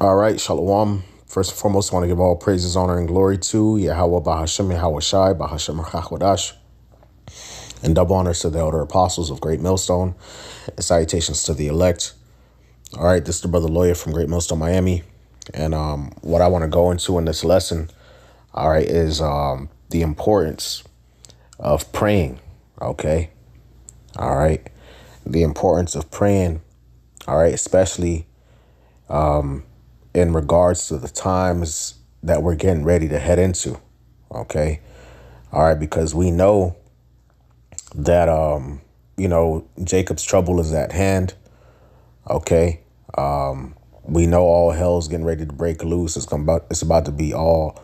All right, Shalom. First and foremost, I want to give all praises, honor, and glory to Yahweh Bahashem, Yahweh Shai, Bahashem Rachakodash, and double honors to the elder apostles of Great Millstone, and salutations to the elect. All right, this is the brother lawyer from Great Millstone, Miami, and what I want to go into in this lesson, all right, is the importance of praying. Okay, all right, the importance of praying. All right, especially in regards to the times that we're getting ready to head into. Okay. All right. Because we know that, Jacob's trouble is at hand. Okay. We know all hell's getting ready to break loose. It's about to be all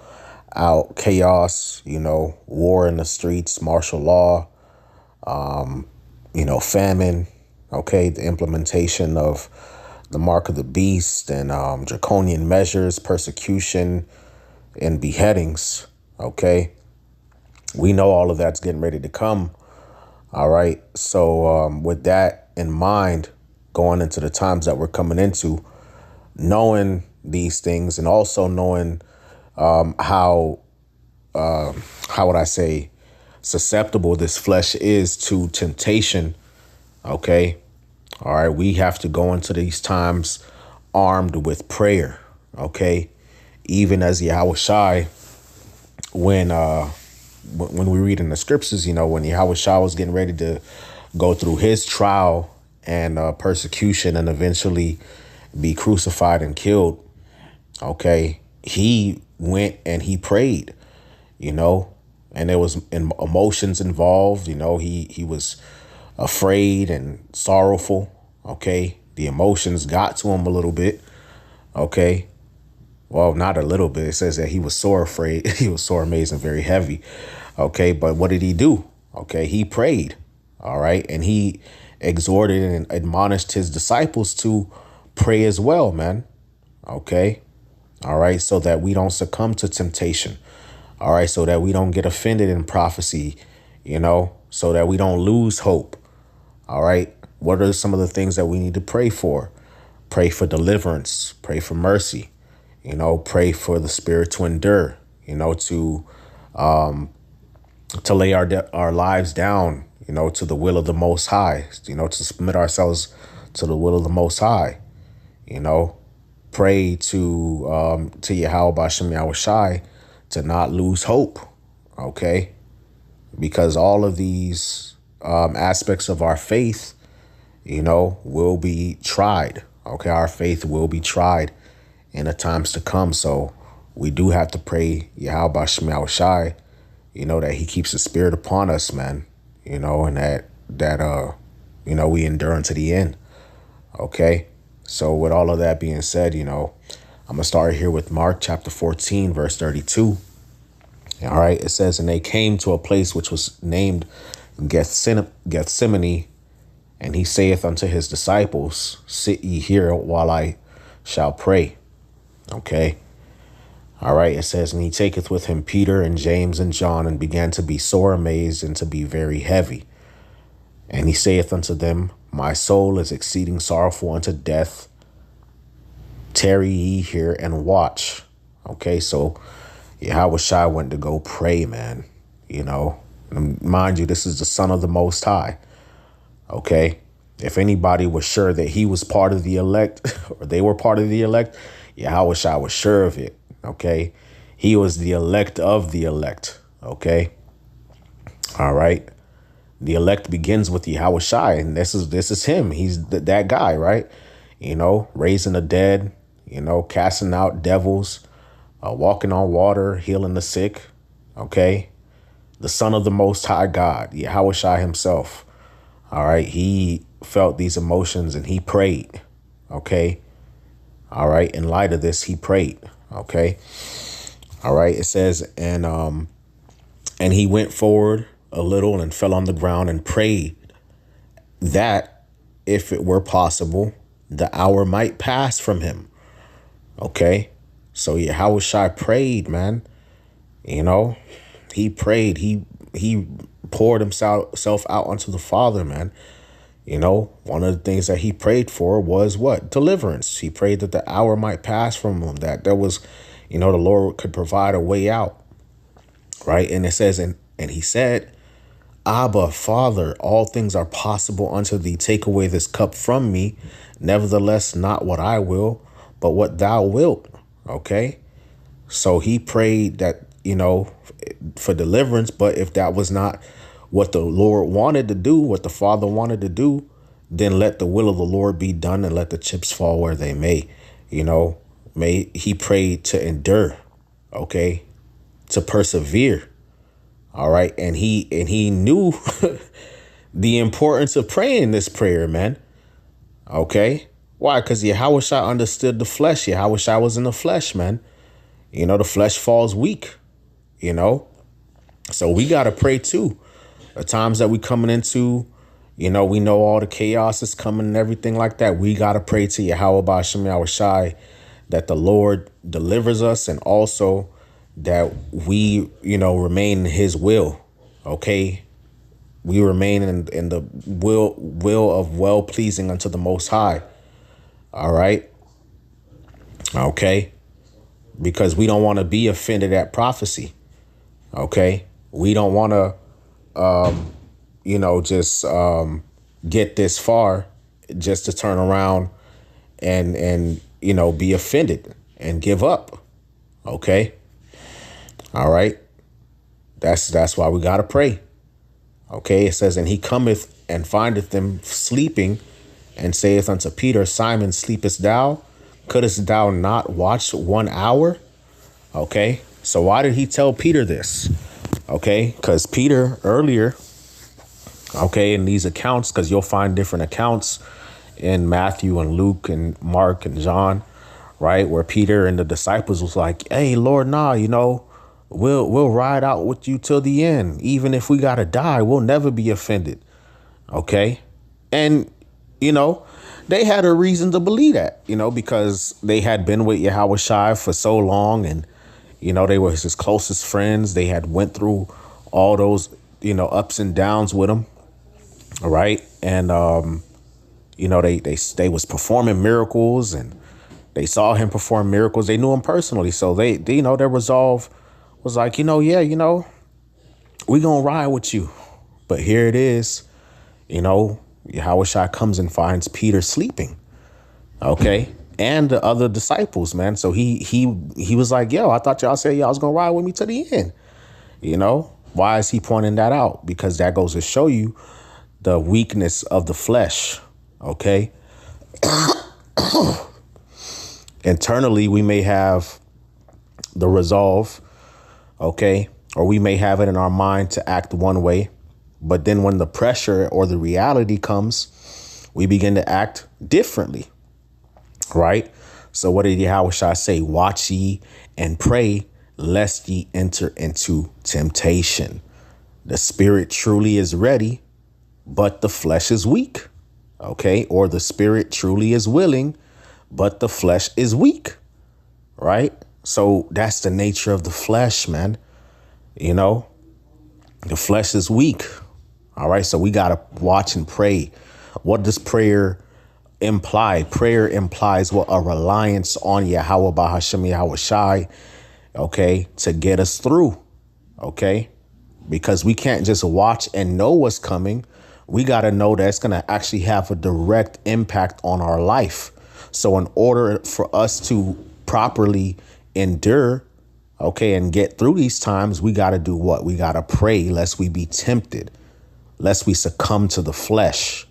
out chaos, war in the streets, martial law, famine. Okay. The implementation of the mark of the beast and draconian measures, persecution and beheadings. Okay. We know all of that's getting ready to come. All right. So with that in mind, going into the times that we're coming into, knowing these things and also knowing how would I say, susceptible this flesh is to temptation. Okay. All right. We have to go into these times armed with prayer. Okay. Even as Yahweh Shai, when we read in the scriptures, when Yahweh Shai was getting ready to go through his trial and persecution and eventually be crucified and killed. OK, he went and he prayed, and there was emotions involved. He was afraid and sorrowful. OK, the emotions got to him a little bit. OK, well, not a little bit. It says that he was sore afraid. He was sore amazed and very heavy. OK, but what did he do? OK, he prayed. All right. And he exhorted and admonished his disciples to pray as well, man. OK. All right. So that we don't succumb to temptation. All right. So that we don't get offended in prophecy, so that we don't lose hope. All right. What are some of the things that we need to pray for? Pray for deliverance. Pray for mercy. Pray for the spirit to endure, to lay our lives down, to the will of the Most High, to submit ourselves to the will of the Most High, pray to Yahweh Bashem Yahweh Shai to not lose hope. OK, because all of these aspects of our faith, will be tried. OK, our faith will be tried in the times to come. So we do have to pray Yahweh Bashem Yahweh Shai, that he keeps the spirit upon us, man, and that we endure unto the end. OK, so with all of that being said, I'm going to start here with Mark chapter 14, verse 32. All right. It says, and they came to a place which was named Gethsemane, and he saith unto his disciples, sit ye here while I shall pray. OK. All right. It says, and he taketh with him Peter and James and John, and began to be sore amazed and to be very heavy. And he saith unto them, my soul is exceeding sorrowful unto death. Tarry ye here and watch. OK, so Yahweh Shai went to go pray, man. And mind you, this is the Son of the Most High. OK, if anybody was sure that he was part of the elect or they were part of the elect, Yahweh Shai was sure of it. OK, he was the elect of the elect. OK, all right. The elect begins with Yahweh Shai, and this is him. He's that guy, right? Raising the dead, casting out devils, walking on water, healing the sick. OK, the Son of the Most High God, Yahweh Shai himself. All right. He felt these emotions and he prayed. OK. All right. In light of this, he prayed. OK. All right. It says, and he went forward a little and fell on the ground and prayed that if it were possible, the hour might pass from him. OK, so Yahweh Shai prayed, man. He prayed. He poured himself out unto the Father, man. One of the things that he prayed for was what? Deliverance. He prayed that the hour might pass from him, that there was, the Lord could provide a way out. Right. And it says, and he said, Abba, Father, all things are possible unto thee. Take away this cup from me. Nevertheless, not what I will, but what thou wilt. OK, so he prayed that, for deliverance. But if that was not what the Lord wanted to do, what the Father wanted to do, then let the will of the Lord be done and let the chips fall where they may. He prayed to endure. OK, to persevere. All right. And he knew the importance of praying this prayer, man. OK, why? Because Yahushua understood the flesh. Yahushua was in the flesh, man. The flesh falls weak, so we got to pray, too. The times that we coming into, we know all the chaos is coming and everything like that. We got to pray to Yahweh B'Shem Yahushai that the Lord delivers us, and also that we, remain in his will. OK, we remain in the will of well pleasing unto the Most High. All right. OK, because we don't want to be offended at prophecy. OK, we don't want to, just get this far just to turn around and be offended and give up. OK. All right. That's why we got to pray. OK, it says, and he cometh and findeth them sleeping and saith unto Peter, Simon, sleepest thou? Couldst thou not watch 1 hour? OK, so why did he tell Peter this? OK, because Peter earlier, OK, in these accounts, because you'll find different accounts in Matthew and Luke and Mark and John, right, where Peter and the disciples was like, hey, Lord, nah, we'll ride out with you till the end. Even if we got to die, we'll never be offended. OK, and, they had a reason to believe that, because they had been with Yahushua for so long, and, they were his closest friends. They had went through all those, ups and downs with him. All right. And, they was performing miracles, and they saw him perform miracles. They knew him personally. So they their resolve was like, we going to ride with you. But here it is, Yahushua comes and finds Peter sleeping. OK, and the other disciples, man. So he was like, yo, I thought y'all said y'all was going to ride with me to the end. Why is he pointing that out? Because that goes to show you the weakness of the flesh. OK, internally, we may have the resolve. OK, or we may have it in our mind to act one way. But then when the pressure or the reality comes, we begin to act differently. Right. So what did Yahushua say? Watch ye and pray lest ye enter into temptation. The spirit truly is ready, but the flesh is weak. OK, or the spirit truly is willing, but the flesh is weak. Right. So that's the nature of the flesh, man. The flesh is weak. All right. So we got to watch and pray. What does prayer imply? Prayer implies what? A reliance on Yahweh B'Hashem Yahushai. OK, to get us through. OK, because we can't just watch and know what's coming. We got to know that it's going to actually have a direct impact on our life. So in order for us to properly endure, OK, and get through these times, we got to do what? We got to pray lest we be tempted, lest we succumb to the flesh.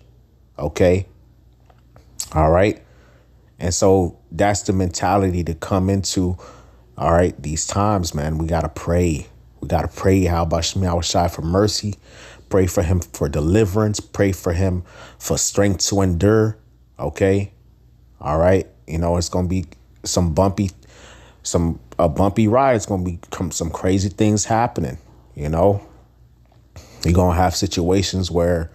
OK. All right. And so that's the mentality to come into. All right. These times, man, we got to pray. We got to pray Yahushua for mercy. Pray for him for deliverance. Pray for him for strength to endure. OK. All right. It's going to be a bumpy ride. It's going to be some crazy things happening. You're going to have situations where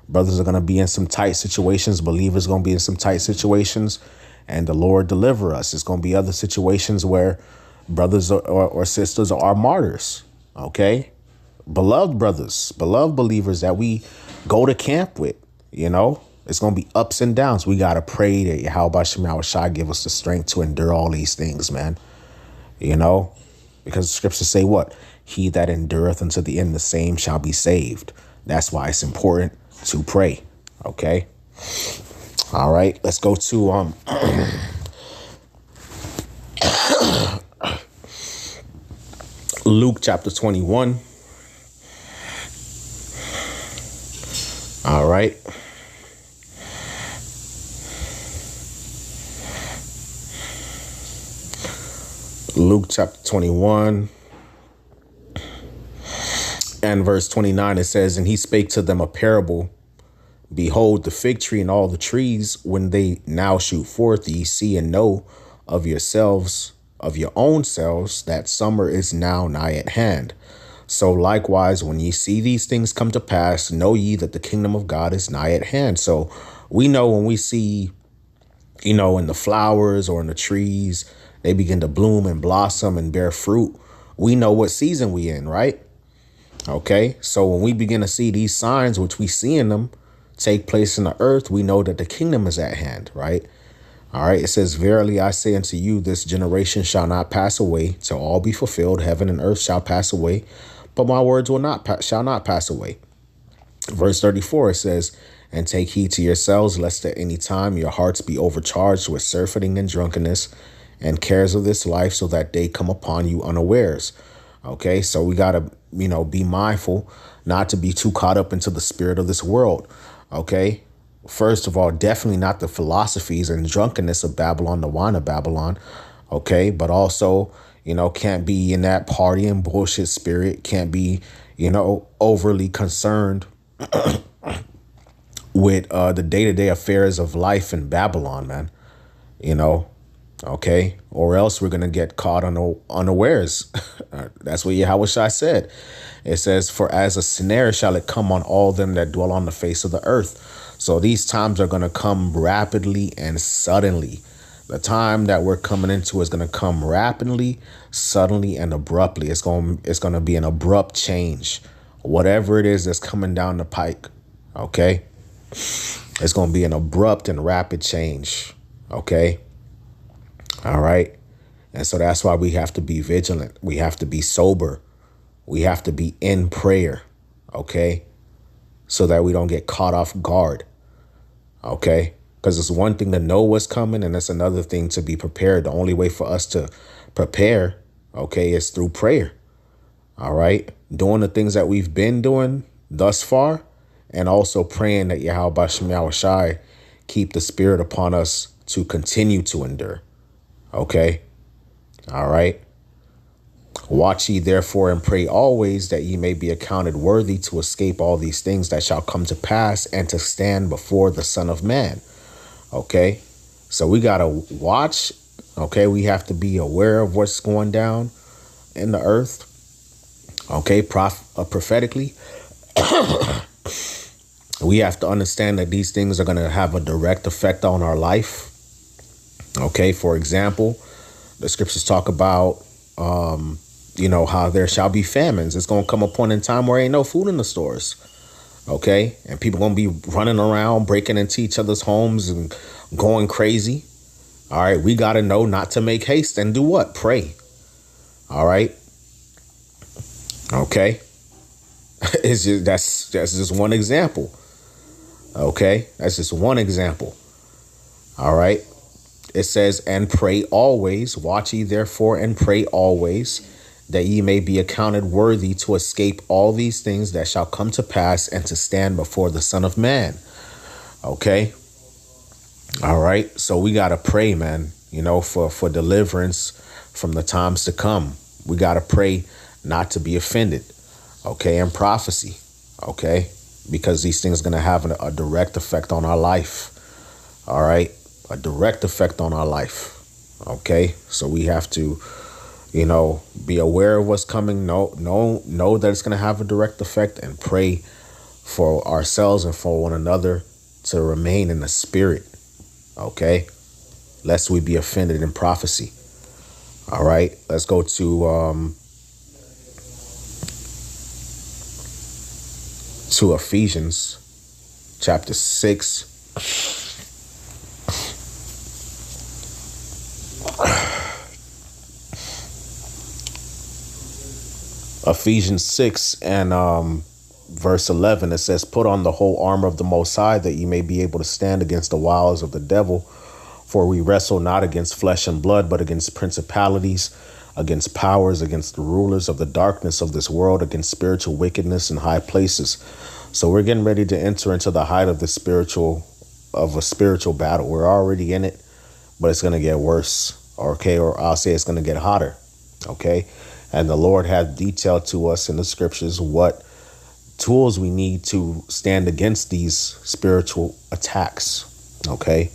brothers are going to be in some tight situations. Believers are going to be in some tight situations, and the Lord deliver us. It's going to be other situations where brothers or sisters are martyrs. OK, beloved brothers, beloved believers that we go to camp with, It's going to be ups and downs. We got to pray that Yahweh Shema Shai give us the strength to endure all these things, man. You know, because the scriptures say what? He that endureth unto the end, the same shall be saved. That's why it's important to pray. Okay. All right. Let's go to Luke chapter 21. All right. Luke chapter 21 and verse 29, it says, and he spake to them a parable. Behold, the fig tree and all the trees, when they now shoot forth, ye see and know of yourselves, of your own selves, that summer is now nigh at hand. So likewise, when ye see these things come to pass, know ye that the kingdom of God is nigh at hand. So we know when we see, you know, in the flowers or in the trees, they begin to bloom and blossom and bear fruit. We know what season we in, right? Okay, so when we begin to see these signs, which we see in them, take place in the earth, we know that the kingdom is at hand, right? All right, it says, verily I say unto you, this generation shall not pass away till all be fulfilled. Heaven and earth shall pass away, but my words shall not pass away. Verse 34, it says, and take heed to yourselves, lest at any time your hearts be overcharged with surfeiting and drunkenness and cares of this life, so that they come upon you unawares. Okay, so we got to, you know, be mindful not to be too caught up into the spirit of this world. Okay, first of all, definitely not the philosophies and drunkenness of Babylon, the wine of Babylon. Okay, but also, you know, can't be in that party and bullshit spirit, can't be, you know, overly concerned with the day-to-day affairs of life in Babylon, man. You know, okay, or else we're going to get caught unawares. That's what Yahweh Shai said. It says, for as a snare shall it come on all them that dwell on the face of the earth. So these times are going to come rapidly and suddenly. The time that we're coming into is going to come rapidly, suddenly, and abruptly. It's going to be an abrupt change. Whatever it is that's coming down the pike, okay? It's going to be an abrupt and rapid change, okay? All right. And so that's why we have to be vigilant. We have to be sober. We have to be in prayer. OK, so that we don't get caught off guard. OK, because it's one thing to know what's coming, and it's another thing to be prepared. The only way for us to prepare, OK, is through prayer. All right. Doing the things that we've been doing thus far, and also praying that Yahweh Shema Shai keep the spirit upon us to continue to endure. OK. All right. Watch ye therefore and pray always, that ye may be accounted worthy to escape all these things that shall come to pass, and to stand before the Son of Man. OK, so we got to watch. OK, we have to be aware of what's going down in the earth. OK, prophetically, we have to understand that these things are going to have a direct effect on our life. OK, for example, the scriptures talk about, you know, how there shall be famines. It's going to come a point in time where ain't no food in the stores. OK, and people going to be running around, breaking into each other's homes and going crazy. All right. We got to know not to make haste and do what? Pray. All right. OK, it's just that's just one example. OK, that's just one example. All right. It says, and pray always. Watch ye therefore and pray always, that ye may be accounted worthy to escape all these things that shall come to pass, and to stand before the Son of Man. Okay. All right. So we got to pray, man, you know, for deliverance from the times to come. We got to pray not to be offended. Okay. And prophecy. Okay. Because these things are going to have a direct effect on our life. All right. A direct effect on our life. OK, so we have to, you know, be aware of what's coming. Know that it's going to have a direct effect, and pray for ourselves and for one another to remain in the spirit. OK, lest we be offended in prophecy. All right, let's go to Ephesians chapter 6. Ephesians 6 and verse 11, it says, "Put on the whole armor of the Most High, that ye may be able to stand against the wiles of the devil. For we wrestle not against flesh and blood, but against principalities, against powers, against the rulers of the darkness of this world, against spiritual wickedness in high places." So we're getting ready to enter into the height of a spiritual battle. We're already in it, but it's going to get worse. Okay. Or I'll say it's going to get hotter. Okay. And the Lord had detailed to us in the scriptures what tools we need to stand against these spiritual attacks. Okay.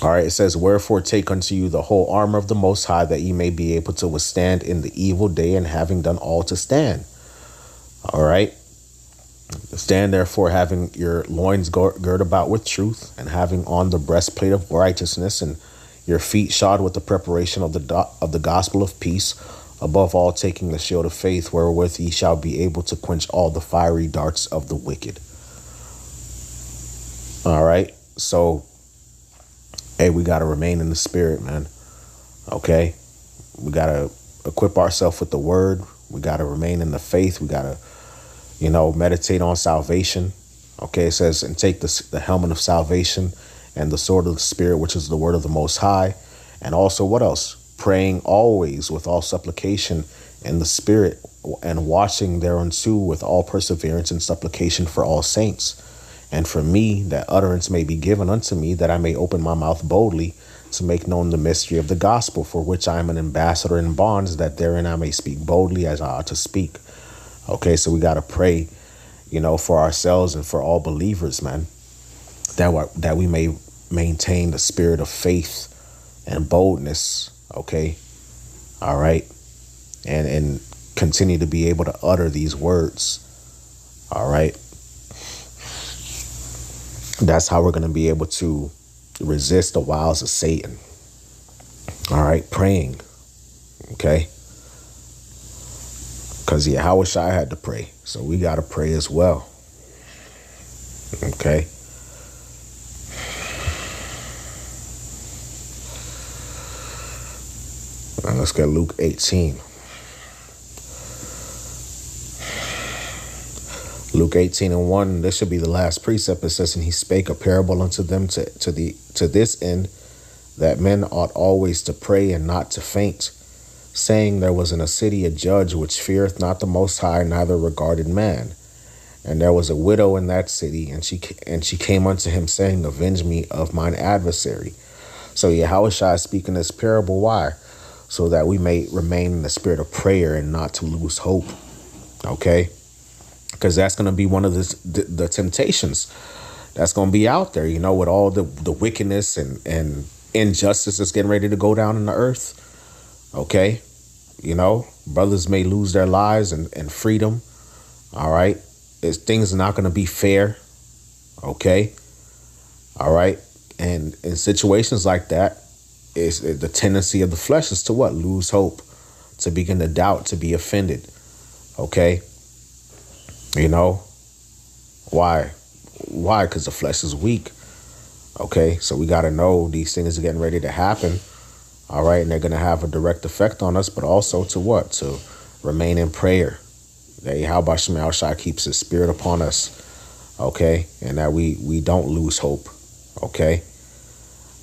All right. It says, "Wherefore take unto you the whole armor of the Most High, that ye may be able to withstand in the evil day, and having done all to stand." All right. "Stand therefore, having your loins girt about with truth, and having on the breastplate of righteousness, and your feet shod with the preparation of the gospel of peace. Above all, taking the shield of faith, wherewith ye shall be able to quench all the fiery darts of the wicked." All right. So, hey, we got to remain in the spirit, man. Okay. We got to equip ourselves with the word. We got to remain in the faith. We got to, meditate on salvation. Okay. It says, "And take the helmet of salvation and the sword of the Spirit, which is the word of the Most High." And also, what else? "Praying always with all supplication in the Spirit, and watching thereunto with all perseverance and supplication for all saints. And for me, that utterance may be given unto me, that I may open my mouth boldly to make known the mystery of the gospel, for which I am an ambassador in bonds, that therein I may speak boldly as I ought to speak." Okay, so we got to pray, for ourselves and for all believers, man, that we may maintain the spirit of faith and boldness. Okay. All right. And continue to be able to utter these words. All right. That's how we're going to be able to resist the wiles of Satan. All right. Praying. Okay. Because Yahushua had to pray. So we got to pray as well. Okay. Now let's get Luke 18. Luke 18:1. This should be the last precept. It says, "And he spake a parable unto them to this end, that men ought always to pray and not to faint, saying, there was in a city a judge which feareth not the Most High, neither regarded man. And there was a widow in that city, and she came unto him, saying, Avenge me of mine adversary." So Yahushua is speaking this parable. Why? So that we may remain in the spirit of prayer and not to lose hope. Okay? Because that's going to be one of the temptations that's going to be out there, with all the wickedness and injustice that's getting ready to go down in the earth. Okay? Brothers may lose their lives and freedom. All right? Things are not going to be fair. Okay? All right? And in situations like that, the tendency of the flesh is to what? Lose hope, to begin to doubt, to be offended. Okay? Why? Why? Because the flesh is weak. Okay? So we got to know these things are getting ready to happen. All right? And they're going to have a direct effect on us, but also to what? To remain in prayer. That Yahweh Shem Shai keeps his spirit upon us. Okay? And that we don't lose hope. Okay?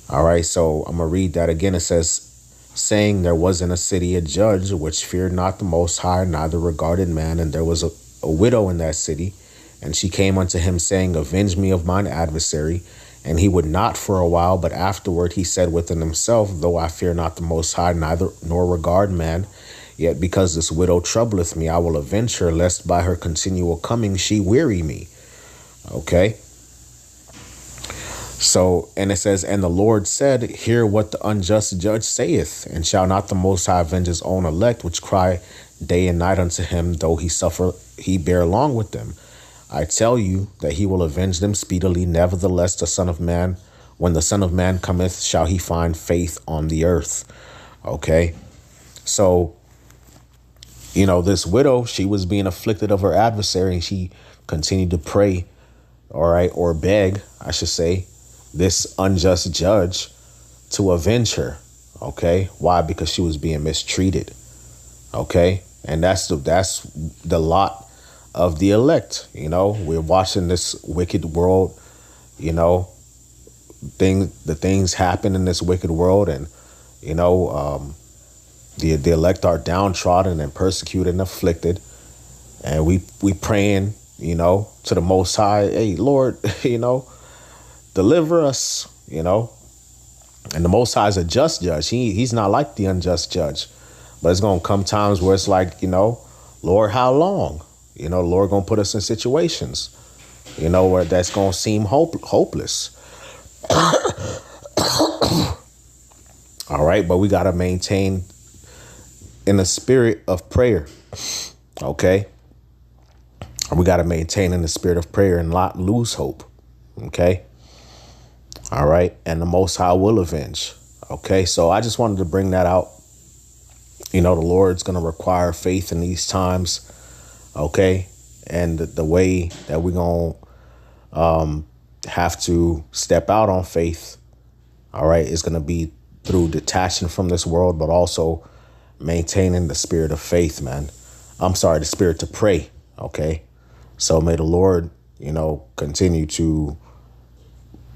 All right, so I'm going to read that again. It says, saying, there was in a city a judge which feared not the Most High, neither regarded man. And there was a widow in that city, and she came unto him, saying, Avenge me of mine adversary. And he would not for a while, but afterward he said within himself, Though I fear not the Most High, neither nor regard man, yet because this widow troubleth me, I will avenge her, lest by her continual coming she weary me. Okay. So, and it says, and the Lord said, Hear what the unjust judge saith, and shall not the Most High avenge his own elect, which cry day and night unto him, though he bear long with them? I tell you that he will avenge them speedily. Nevertheless, the Son of Man, when the Son of Man cometh, shall he find faith on the earth? Okay. So, this widow, she was being afflicted of her adversary, and she continued to pray, all right, or beg, I should say, this unjust judge to avenge her. Okay. Why? Because she was being mistreated. Okay. And that's the lot of the elect. You know, we're watching this wicked world, you know, the things happen in this wicked world. And, you know, the elect are downtrodden and persecuted and afflicted. And we praying, you know, to the Most High, hey, Lord, you know, deliver us, you know. And the Most High is a just judge. He's not like the unjust judge. But it's going to come times where it's like, you know, Lord, how long? You know, the Lord going to put us in situations, you know, where that's going to seem hopeless. All right. But we got to maintain in the spirit of prayer. Okay. We got to maintain in the spirit of prayer and not lose hope. Okay. All right. And the Most High will avenge. Okay. So I just wanted to bring that out. You know, the Lord's going to require faith in these times. Okay. And the way that we're going to have to step out on faith. All right. Is going to be through detaching from this world, but also maintaining the spirit of faith, man. I'm sorry, the spirit to pray. Okay. So may the Lord, you know, continue to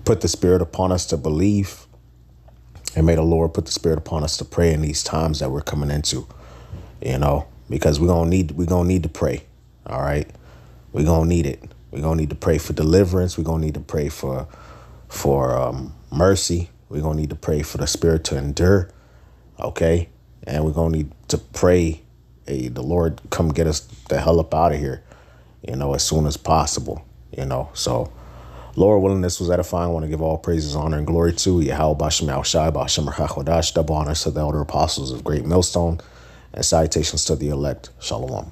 put the spirit upon us to believe. And may the Lord put the spirit upon us to pray in these times that we're coming into, you know, because we're going to need to pray. All right. We're going to need it. We're going to need to pray for deliverance. We're going to need to pray for mercy. We're going to need to pray for the spirit to endure. OK. And we're going to need to pray, hey, the Lord come get us the hell up out of here, you know, as soon as possible, you know. So, Lord willing, this was edifying. I want to give all praises, honor, and glory to Yahweh Bashem Yahushai Bashem Rachakodash. Double honors to the elder apostles of Great Millstone, and salutations to the elect. Shalom.